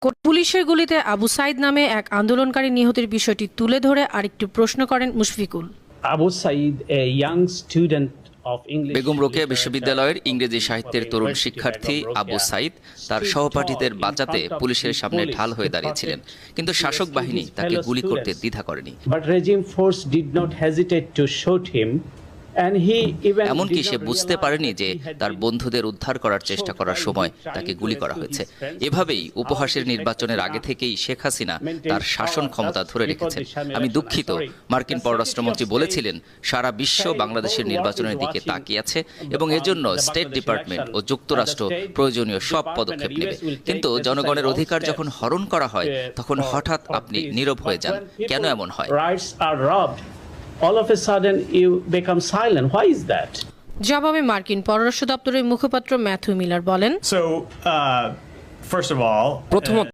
পুলিশের গুলিতে আবু সাইদ নামে এক আন্দোলনকারী নিহতের বিষয়টি তুলে ধরে আরেকটু প্রশ্ন করেন Mushfiqul. Abu Saeed, a young student of English Begum Rokeya বিশ্ববিদ্যালয়ের ইংরেজি সাহিত্যের তরুণ শিক্ষার্থী আবু সাইদ তার সহপাঠীদের বাঁচাতে পুলিশের সামনে ঢাল হয়ে দাঁড়িয়েছিলেন, কিন্তু শাসক বাহিনী তাকে গুলি করতে দ্বিধা করেনি। But regime force did not hesitate to shoot him. এমনকি সে বুঝতে পারেনি যে তার বন্ধুদের উদ্ধার করার চেষ্টা করার সময় তাকে গুলি করা হয়েছে। এভাবেই উপহাসের নির্বাচনের আগে থেকেই শেখ হাসিনা তার শাসন ক্ষমতা ধরে রেখেছেন। আমি দুঃখিত, মার্কিন পররাষ্ট্রমন্ত্রী বলেছিলেন সারা বিশ্ব বাংলাদেশের নির্বাচনের দিকে তাকিয়ে আছে এবং এজন্য স্টেট ডিপার্টমেন্ট ও যুক্তরাষ্ট্র প্রয়োজনীয় সব পদক্ষেপ নেবে। কিন্তু জনগণের অধিকার যখন হরণ করা হয় তখন হঠাৎ আপনি নীরব হয়ে যান। কেন এমন হয়? All of a sudden you become silent. Why is that? জবাবে মার্কিন পররাষ্ট্র দপ্তরের মুখপাত্র ম্যাথু মিলার বলেন, প্রথমত